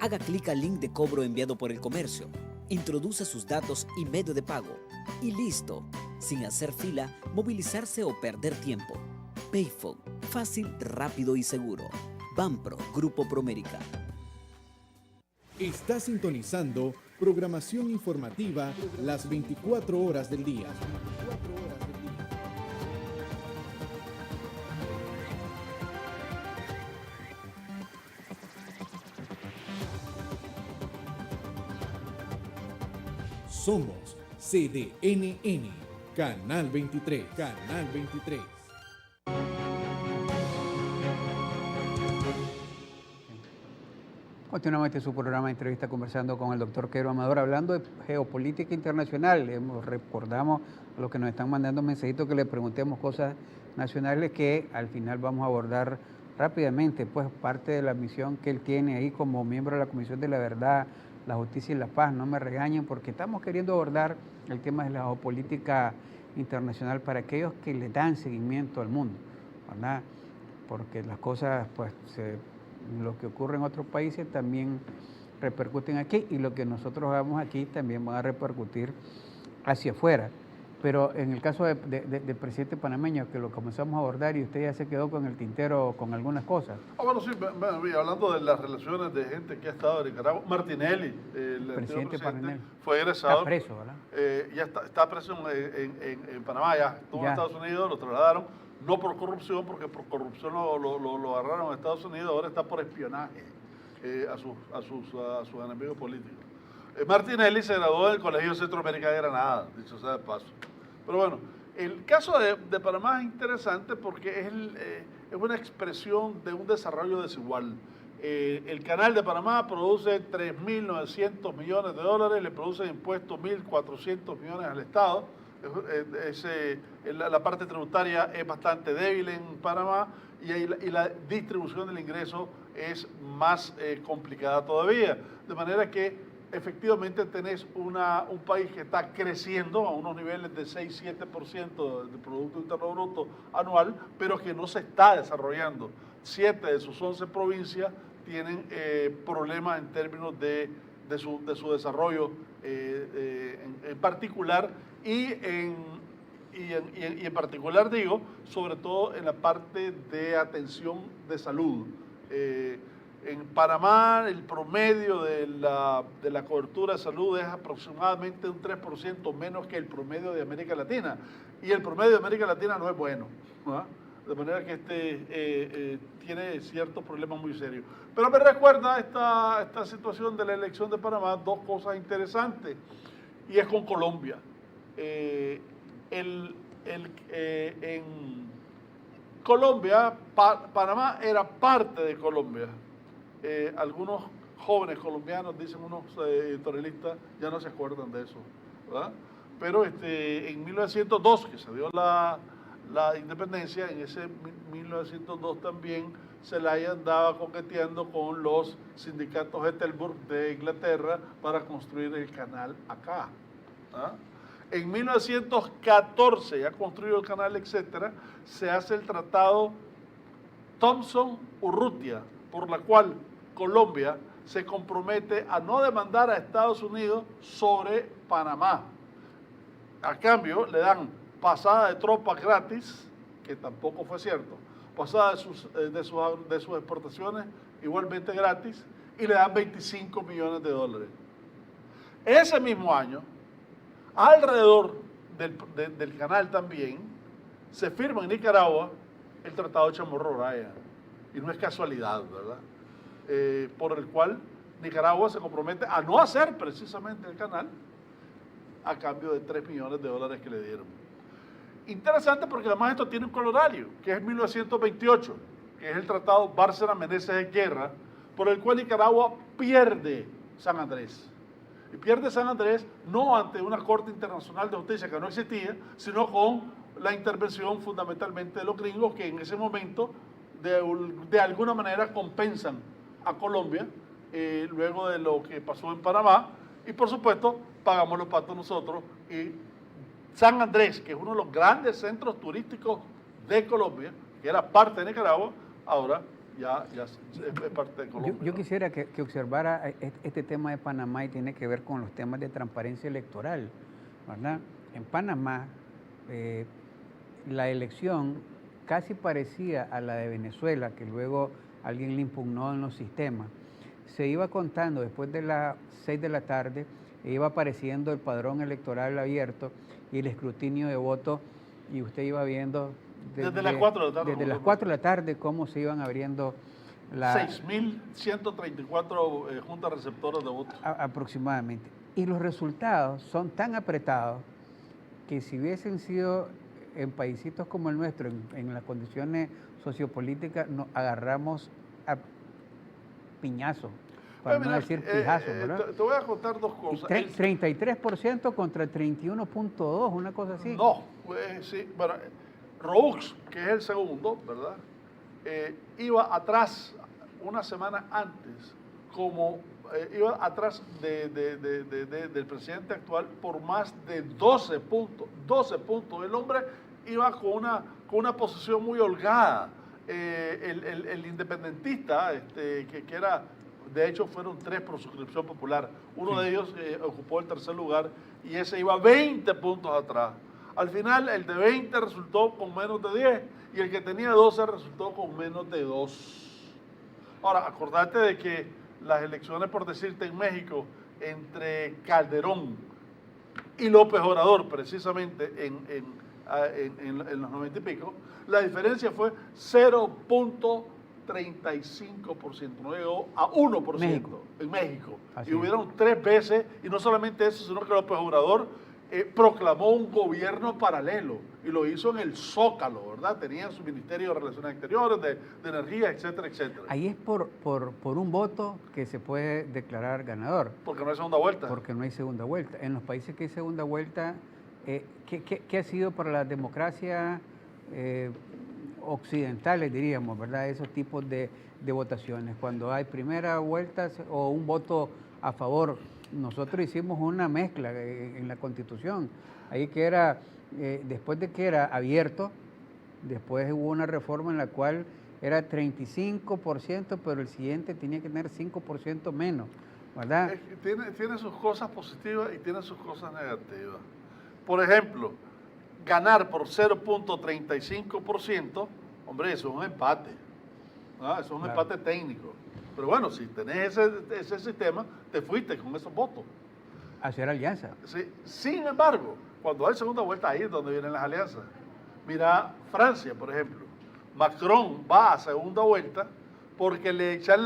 Haga clic al link de cobro enviado por el comercio, introduza sus datos y medio de pago y listo, sin hacer fila, movilizarse o perder tiempo. Payphone, fácil, rápido y seguro. Banpro, Grupo Promérica. Está sintonizando programación informativa las 24 horas del día. Somos CDNN, Canal 23, Canal 23. Continuamos su programa de entrevista conversando con el doctor Cairo Amador, hablando de geopolítica internacional. Recordamos a los que nos están mandando mensajitos que le preguntemos cosas nacionales que al final vamos a abordar rápidamente, pues parte de la misión que él tiene ahí como miembro de la Comisión de la Verdad, la Justicia y la Paz. No me regañen porque estamos queriendo abordar el tema de la geopolítica internacional para aquellos que le dan seguimiento al mundo, ¿verdad? Porque las cosas, pues, lo que ocurre en otros países también repercuten aquí y lo que nosotros hagamos aquí también va a repercutir hacia afuera. Pero en el caso del presidente panameño, que lo comenzamos a abordar y usted ya se quedó con el tintero con algunas cosas. Bueno, sí, hablando de las relaciones de gente que ha estado en Nicaragua, Martinelli, el presidente presidente, fue egresado. Está preso, ¿verdad? Ya está preso en Panamá, ya estuvo en Estados Unidos, lo trasladaron, no por corrupción, porque por corrupción lo agarraron en Estados Unidos, ahora está por espionaje a sus enemigos políticos. Martinelli se graduó del Colegio Centroamérica de Granada, dicho sea de paso. Pero bueno, el caso de Panamá es interesante porque es una expresión de un desarrollo desigual. El canal de Panamá produce 3.900 millones de dólares, le produce impuestos 1.400 millones al Estado. La parte tributaria es bastante débil en Panamá y la distribución del ingreso es más complicada todavía. De manera que efectivamente tenés un país que está creciendo a unos niveles de 6-7% del Producto Interno Bruto anual, pero que no se está desarrollando. 7 de sus 11 provincias tienen problemas en términos de su desarrollo en particular y en particular digo, sobre todo en la parte de atención de salud. En Panamá el promedio de la cobertura de salud es aproximadamente un 3% menos que el promedio de América Latina. Y el promedio de América Latina no es bueno, ¿no? De manera que tiene ciertos problemas muy serios. Pero me recuerda esta situación de la elección de Panamá dos cosas interesantes, y es con Colombia. En Colombia, Panamá era parte de Colombia. Algunos jóvenes colombianos, dicen unos editorialistas, ya no se acuerdan de eso, ¿verdad? Pero en 1902, que se dio la independencia, en ese 1902 también Zelaya andaba coqueteando con los sindicatos Ethelbert de Inglaterra para construir el canal acá. ¿Ah? En 1914, ya construido el canal, etcétera, se hace el tratado Thompson-Urrutia, por la cual Colombia se compromete a no demandar a Estados Unidos sobre Panamá. A cambio, le dan pasada de tropas gratis, que tampoco fue cierto, pasada de sus exportaciones igualmente gratis, y le dan 25 millones de dólares. Ese mismo año, alrededor del canal también, se firma en Nicaragua el Tratado de Chamorro-Bryan. Y no es casualidad, ¿verdad? Por el cual Nicaragua se compromete a no hacer precisamente el canal a cambio de 3 millones de dólares que le dieron. Interesante porque además esto tiene un colorario, que es 1928, que es el Tratado Bárcena-Meneses de Guerra, por el cual Nicaragua pierde San Andrés. Y pierde San Andrés no ante una Corte Internacional de Justicia que no existía, sino con la intervención fundamentalmente de los gringos, que en ese momento de alguna manera compensan a Colombia luego de lo que pasó en Panamá, y por supuesto pagamos los patos nosotros. Y San Andrés, que es uno de los grandes centros turísticos de Colombia, que era parte de Nicaragua, ahora ya es parte de Colombia. Yo quisiera que observara este tema de Panamá, y tiene que ver con los temas de transparencia electoral, ¿verdad? En Panamá la elección casi parecía a la de Venezuela, que luego alguien le impugnó en los sistemas. Se iba contando después de las 6 de la tarde, iba apareciendo el padrón electoral abierto y el escrutinio de votos, y usted iba viendo desde las 4 de la tarde. Desde las 4 de la tarde cómo se iban abriendo las 6.134 juntas receptoras de votos. Aproximadamente. Y los resultados son tan apretados que si hubiesen sido en paisitos como el nuestro, en las condiciones sociopolíticas, nos agarramos a piñazo, para no decir pijazo, ¿verdad? Te voy a contar dos cosas. 33% contra 31.2%, una cosa así. No, sí, bueno, Roux, que es el segundo, ¿verdad? Iba atrás una semana antes, iba atrás del presidente actual por más de 12 puntos. 12 puntos. El hombre iba con una posición muy holgada. El independentista, que era, de hecho fueron 3 por suscripción popular, uno de ellos ocupó el tercer lugar, y ese iba 20 puntos atrás. Al final, el de 20 resultó con menos de 10 y el que tenía 12 resultó con menos de 2. Ahora, acordate de que las elecciones, por decirte, en México, entre Calderón y López Obrador, precisamente en los 90 y pico, la diferencia fue 0.35%, no llegó a 1% México. En México. Así Y hubieron 3 veces, y no solamente eso, sino que López Obrador proclamó un gobierno paralelo y lo hizo en el Zócalo, ¿verdad? Tenía su Ministerio de Relaciones Exteriores, de Energía, etcétera, etcétera. Ahí es por un voto que se puede declarar ganador. Porque no hay segunda vuelta. Porque no hay segunda vuelta. En los países que hay segunda vuelta, ¿qué ha sido para la democracia occidentales, diríamos, ¿verdad? Esos tipos de votaciones. Cuando hay primera vuelta o un voto a favor. Nosotros hicimos una mezcla en la Constitución. Ahí que era, después de que era abierto, después hubo una reforma en la cual era 35%, pero el siguiente tenía que tener 5% menos, ¿verdad? Tiene sus cosas positivas y tiene sus cosas negativas. Por ejemplo, ganar por 0.35%, hombre, eso es un empate. Eso es un empate técnico. Pero bueno, si tenés ese sistema, te fuiste con esos votos. Hacer alianza. Sí. Sin embargo, cuando hay segunda vuelta, ahí es donde vienen las alianzas. Mira, Francia, por ejemplo. Macron va a segunda vuelta porque le echan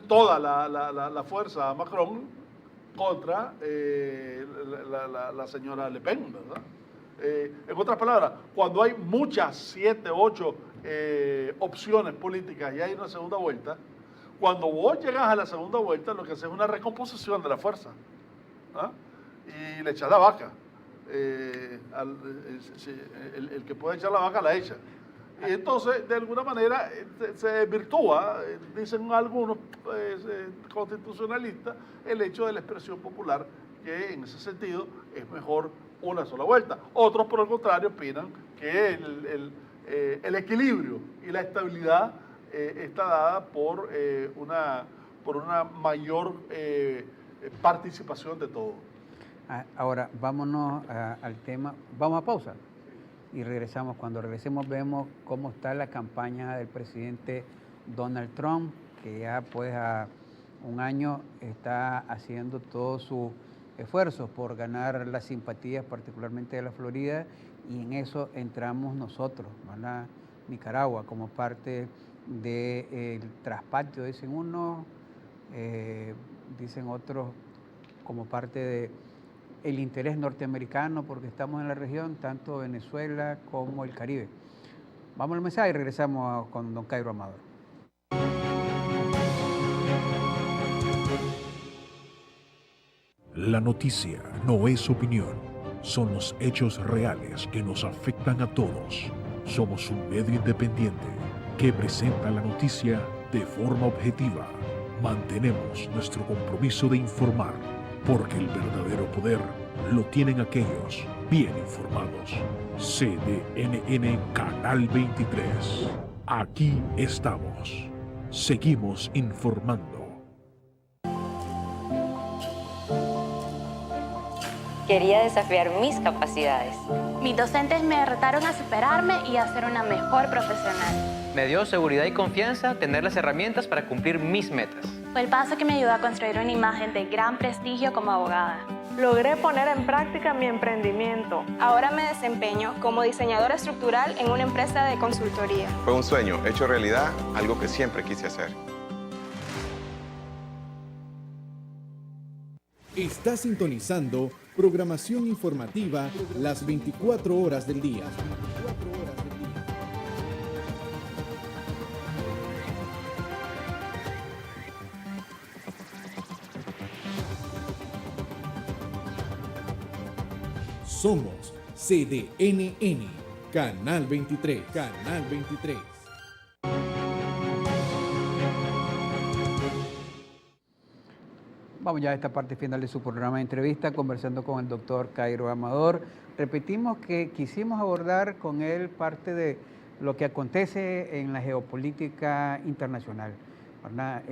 toda la fuerza a Macron contra la señora Le Pen, ¿verdad? En otras palabras, cuando hay muchas, 7, 8 opciones políticas y hay una segunda vuelta, cuando vos llegas a la segunda vuelta, lo que haces es una recomposición de la fuerza, ¿ah? Y le echas la vaca. El que puede echar la vaca la echa. Y entonces, de alguna manera, se desvirtúa, dicen algunos constitucionalistas, el hecho de la expresión popular, que en ese sentido es mejor una sola vuelta. Otros, por el contrario, opinan que el equilibrio y la estabilidad está dada por una mayor participación de todos. Ahora, vámonos al tema, vamos a pausa y regresamos. Cuando regresemos vemos cómo está la campaña del presidente Donald Trump, que ya pues a un año está haciendo todos sus esfuerzos por ganar las simpatías, particularmente de la Florida, y en eso entramos nosotros, ¿verdad? Nicaragua, como parte del traspatio, dicen unos, dicen otros, como parte de el interés norteamericano, porque estamos en la región, tanto Venezuela como el Caribe. Vamos al mensaje y regresamos con don Cairo Amador. La noticia no es opinión, son los hechos reales que nos afectan a todos. Somos un medio independiente que presenta la noticia de forma objetiva. Mantenemos nuestro compromiso de informar, porque el verdadero poder lo tienen aquellos bien informados. CDNN Canal 23. Aquí estamos. Seguimos informando. Quería desafiar mis capacidades. Mis docentes me retaron a superarme y a ser una mejor profesional. Me dio seguridad y confianza tener las herramientas para cumplir mis metas. Fue el paso que me ayudó a construir una imagen de gran prestigio como abogada. Logré poner en práctica mi emprendimiento. Ahora me desempeño como diseñadora estructural en una empresa de consultoría. Fue un sueño hecho realidad, algo que siempre quise hacer. Está sintonizando programación informativa las 24 horas del día. Somos CDNN, Canal 23, Canal 23. Vamos ya a esta parte final de su programa de entrevista, conversando con el doctor Cairo Amador. Repetimos que quisimos abordar con él parte de lo que acontece en la geopolítica internacional, ¿verdad?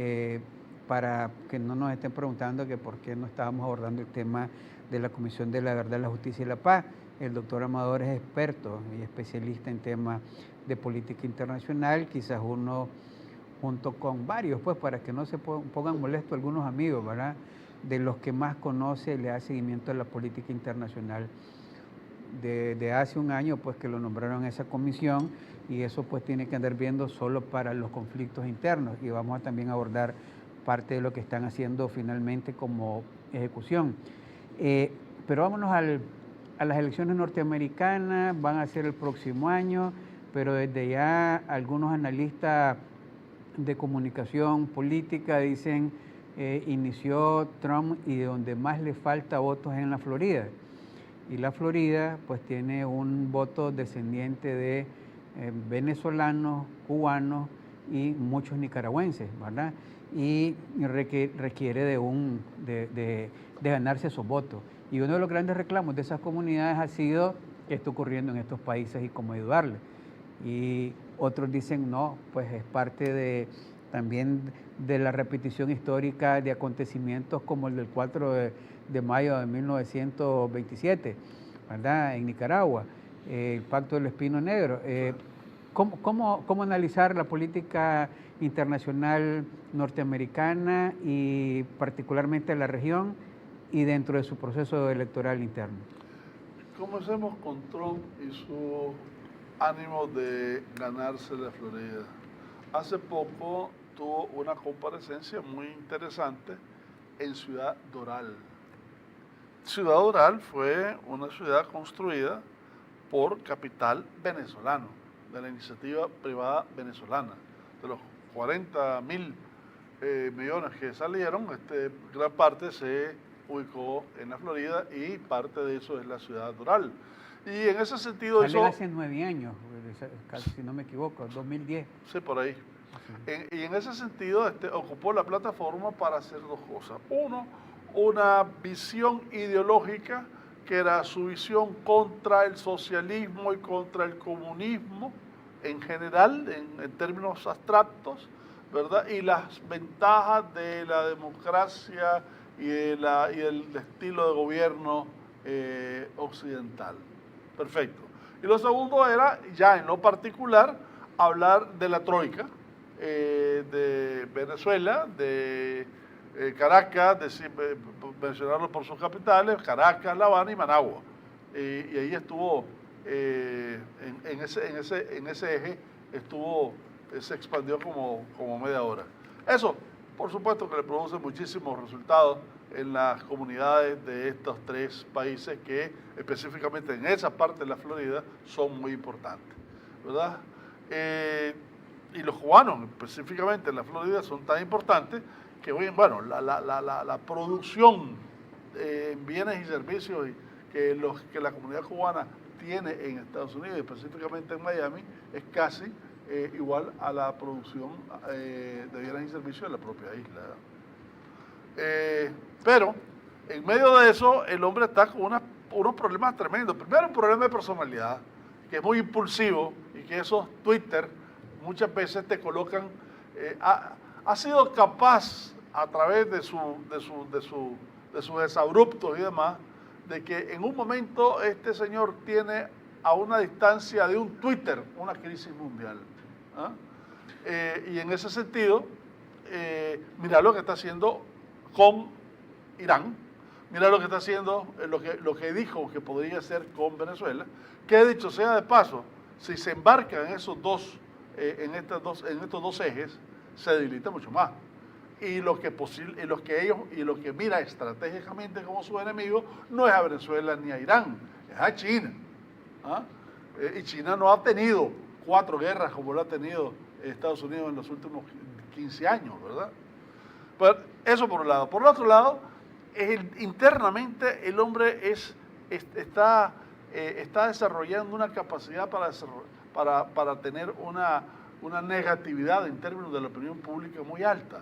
para que no nos estén preguntando que por qué no estábamos abordando el tema de la Comisión de la Verdad, la Justicia y la Paz. El doctor Amador es experto y especialista en temas de política internacional, quizás uno junto con varios, pues para que no se pongan molestos algunos amigos, ¿verdad? De los que más conoce, le da seguimiento a la política internacional. De hace un año, pues que lo nombraron a esa comisión, y eso pues tiene que andar viendo solo para los conflictos internos, y vamos a también abordar parte de lo que están haciendo finalmente como ejecución. Pero vámonos a las elecciones norteamericanas, van a ser el próximo año, pero desde ya algunos analistas de comunicación política dicen inició Trump y de donde más le falta votos es en la Florida. Y la Florida pues tiene un voto descendiente de venezolanos, cubanos y muchos nicaragüenses, ¿verdad? Y requiere de ganarse esos votos. Y uno de los grandes reclamos de esas comunidades ha sido qué está ocurriendo en estos países y cómo ayudarles. Y otros dicen no, pues es parte también de la repetición histórica de acontecimientos como el del 4 de mayo de 1927, ¿verdad? En Nicaragua, el Pacto del Espino Negro. ¿Cómo analizar la política internacional norteamericana y particularmente la región y dentro de su proceso electoral interno? Comencemos con Trump y su ánimo de ganarse la Florida. Hace poco tuvo una comparecencia muy interesante en Ciudad Doral. Ciudad Doral fue una ciudad construida por capital venezolano, de la iniciativa privada venezolana. De los 40.000 millones que salieron, gran parte se ubicó en la Florida y parte de eso es la Ciudad Doral. Y en ese sentido salió hace 9 años, si no me equivoco, 2010. Sí, por ahí. Y en ese sentido ocupó la plataforma para hacer dos cosas. Uno, una visión ideológica que era su visión contra el socialismo y contra el comunismo en general, en términos abstractos, ¿verdad? Y las ventajas de la democracia y del estilo de gobierno occidental. Perfecto. Y lo segundo era, ya en lo particular, hablar de la troika, de Venezuela, de Caracas, mencionarlo por sus capitales, Caracas, La Habana y Managua. Y ahí estuvo, en ese eje, se expandió como media hora. Eso, por supuesto que le produce muchísimos resultados en las comunidades de estos 3 países que específicamente en esa parte de la Florida son muy importantes, ¿verdad? Y los cubanos específicamente en la Florida son tan importantes que hoy, bueno, la producción en bienes y servicios que la comunidad cubana tiene en Estados Unidos, específicamente en Miami, es casi igual a la producción de bienes y servicios de la propia isla. Pero en medio de eso el hombre está con unos problemas tremendos. Primero, un problema de personalidad, que es muy impulsivo y que esos Twitter muchas veces te colocan, ha sido capaz a través de sus desabruptos y demás, de que en un momento este señor tiene a una distancia de un Twitter una crisis mundial. Y en ese sentido, mira lo que está haciendo con Irán, mira lo que está haciendo, lo que dijo que podría hacer con Venezuela, que dicho sea de paso, si se embarca en estos dos ejes, se debilita mucho más. Y lo que mira estratégicamente como sus enemigos no es a Venezuela ni a Irán, es a China. Y China no ha tenido 4 guerras como lo ha tenido Estados Unidos en los últimos 15 años, ¿verdad? Pues eso por un lado. Por el otro lado, internamente el hombre está desarrollando una capacidad para tener una negatividad en términos de la opinión pública muy alta.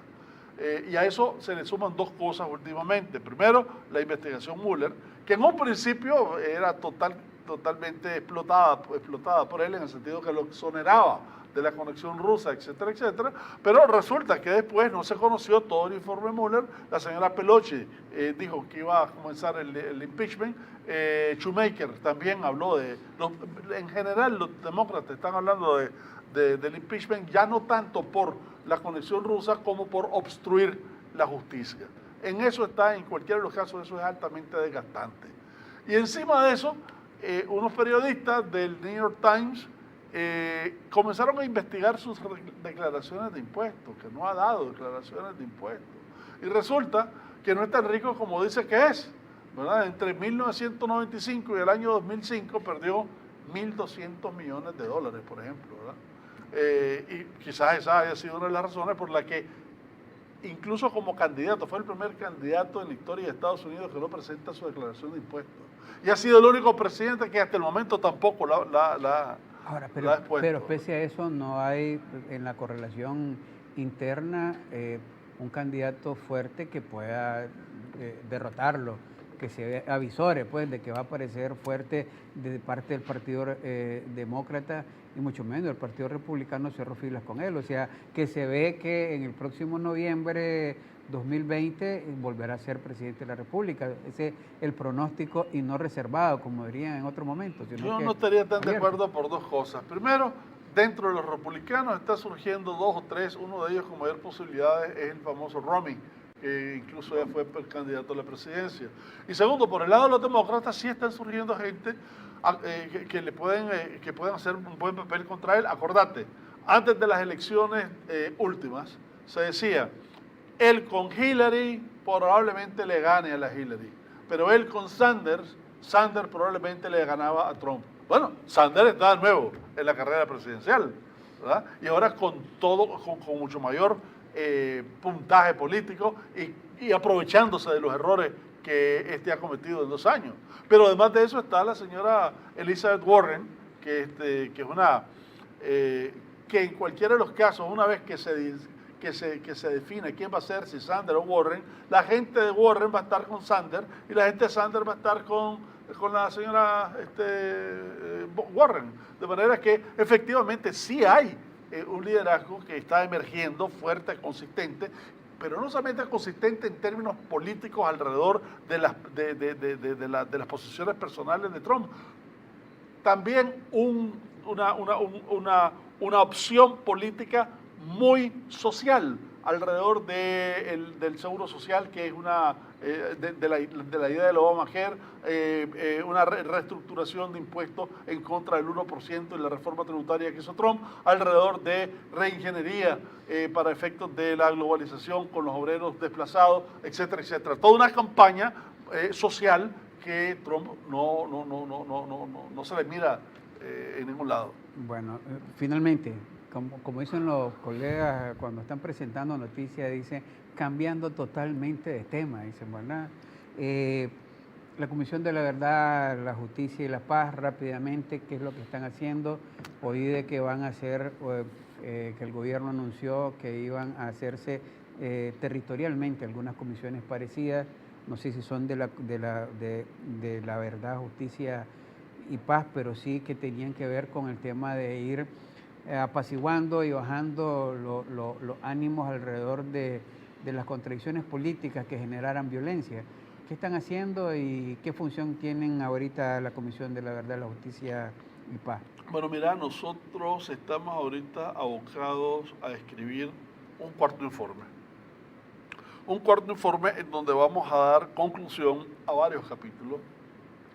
Y a eso se le suman 2 cosas últimamente. Primero, la investigación Mueller, que en un principio era totalmente explotada por él en el sentido que lo exoneraba de la conexión rusa, etcétera, etcétera, pero resulta que después no se conoció todo el informe Mueller. La señora Pelosi dijo que iba a comenzar el impeachment. Shoemaker también habló en general los demócratas están hablando del impeachment, ya no tanto por la conexión rusa como por obstruir la justicia. En eso está, en cualquiera de los casos, eso es altamente desgastante. Y encima de eso, unos periodistas del New York Times comenzaron a investigar sus declaraciones de impuestos, que no ha dado declaraciones de impuestos. Y resulta que no es tan rico como dice que es, ¿verdad? Entre 1995 y el año 2005 perdió $1.200 millones, por ejemplo, ¿verdad? Y quizás esa haya sido una de las razones por la que, incluso como candidato, fue el primer candidato en la historia de Estados Unidos que no presenta su declaración de impuestos. Y ha sido el único presidente que hasta el momento tampoco la Ahora, pero pese a eso, no hay en la correlación interna un candidato fuerte que pueda derrotarlo, que se avisore pues de que va a aparecer fuerte de parte del Partido Demócrata y mucho menos el Partido Republicano cerró filas con él. O sea, que se ve que en el próximo noviembre 2020 volverá a ser presidente de la República. Ese es el pronóstico y no reservado, como dirían en otro momento. Yo no estaría tan de acuerdo por dos cosas. Primero, dentro de los republicanos está surgiendo dos o tres, uno de ellos con mayor posibilidades es el famoso Romney, que incluso ya fue el candidato a la presidencia. Y segundo, por el lado de los demócratas sí están surgiendo gente que pueden hacer un buen papel contra él. Acordate, antes de las elecciones últimas se decía, él con Hillary probablemente le gane a la Hillary, pero él con Sanders probablemente le ganaba a Trump. Bueno, Sanders está de nuevo en la carrera presidencial, ¿verdad? Y ahora con mucho mayor puntaje político y aprovechándose de los errores que ha cometido en 2 años. Pero además de eso está la señora Elizabeth Warren, que es una que en cualquiera de los casos, una vez que se define quién va a ser, si Sanders o Warren, la gente de Warren va a estar con Sanders y la gente de Sanders va a estar con la señora Warren. De manera que efectivamente sí hay un liderazgo que está emergiendo fuerte, consistente, pero no solamente consistente en términos políticos alrededor de las posiciones personales de Trump, también una opción política muy social alrededor del seguro social, que es de la idea del Obamacare, una reestructuración de impuestos en contra del 1% y la reforma tributaria que hizo Trump, alrededor de reingeniería para efectos de la globalización con los obreros desplazados, etcétera, etcétera. Toda una campaña social que Trump no se le mira en ningún lado. Bueno, finalmente, como dicen los colegas cuando están presentando noticias, dicen cambiando totalmente de tema, dicen, ¿verdad? La Comisión de la Verdad, la Justicia y la Paz, rápidamente, ¿qué es lo que están haciendo? Oí de que van a hacer, que el gobierno anunció que iban a hacerse territorialmente algunas comisiones parecidas, no sé si son de la Verdad, Justicia y Paz, pero sí que tenían que ver con el tema de ir apaciguando y bajando los ánimos alrededor de las contradicciones políticas que generaran violencia. ¿Qué están haciendo y qué función tienen ahorita la Comisión de la Verdad, la Justicia y Paz? Bueno, mira, nosotros estamos ahorita abocados a escribir un cuarto informe. Un cuarto informe en donde vamos a dar conclusión a varios capítulos.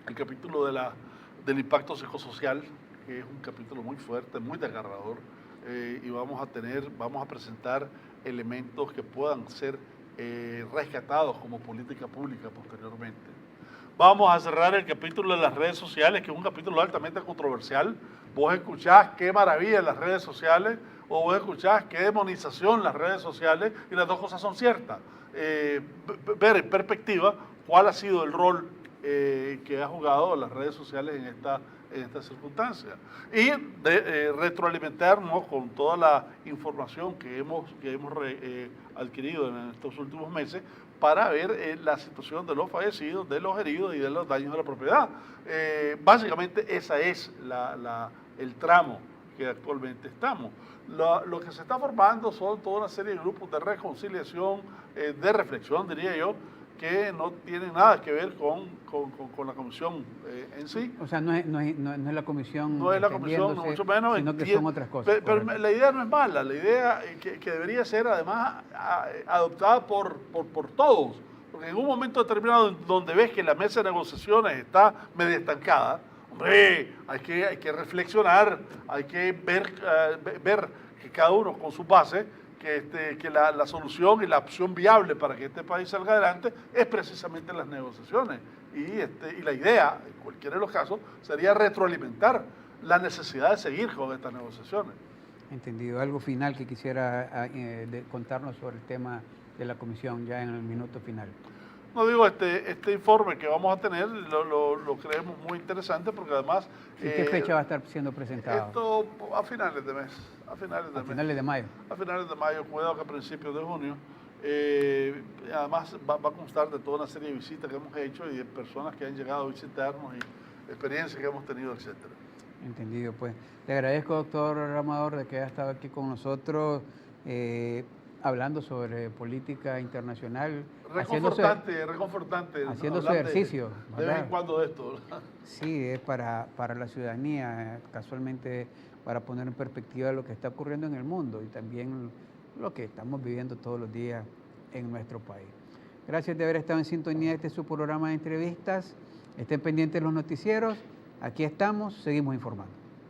El capítulo del impacto psicosocial, que es un capítulo muy fuerte, muy desgarrador, y vamos a presentar elementos que puedan ser rescatados como política pública posteriormente. Vamos a cerrar el capítulo de las redes sociales, que es un capítulo altamente controversial. Vos escuchás qué maravilla las redes sociales, o vos escuchás qué demonización las redes sociales, y las dos cosas son ciertas. Ver en perspectiva cuál ha sido el rol que ha jugado las redes sociales en esta circunstancia, y retroalimentarnos con toda la información que hemos adquirido en estos últimos meses para ver la situación de los fallecidos, de los heridos y de los daños a la propiedad. Básicamente ese es el tramo que actualmente estamos. Lo que se está formando son toda una serie de grupos de reconciliación, de reflexión, diría yo, que no tienen nada que ver con la comisión en sí. O sea, no es la comisión. No es la comisión, no mucho menos. Sino que son otras cosas. Pero la idea no es mala, la idea que debería ser además adoptada por todos. Porque en un momento determinado donde ves que la mesa de negociaciones está medio estancada, hombre, hay que reflexionar, hay que ver que cada uno con su base, que la solución y la opción viable para que este país salga adelante es precisamente las negociaciones. Y la idea, en cualquiera de los casos, sería retroalimentar la necesidad de seguir con estas negociaciones. Entendido. Algo final que quisiera contarnos sobre el tema de la comisión ya en el minuto final. No digo, este informe que vamos a tener lo creemos muy interesante porque además... ¿En qué fecha va a estar siendo presentado? Esto a finales de mes. A finales de mayo. A finales de mayo, cuidado que a principios de junio. Además va a constar de toda una serie de visitas que hemos hecho y de personas que han llegado a visitarnos y experiencias que hemos tenido, etcétera. Entendido, pues. Le agradezco, doctor Amador, de que haya estado aquí con nosotros hablando sobre política internacional. Reconfortante. Haciendo su ejercicio. De vez en cuando de esto. Sí, es para la ciudadanía, casualmente para poner en perspectiva lo que está ocurriendo en el mundo y también lo que estamos viviendo todos los días en nuestro país. Gracias de haber estado en sintonía. Este es su programa de entrevistas. Estén pendientes de los noticieros. Aquí estamos, seguimos informando.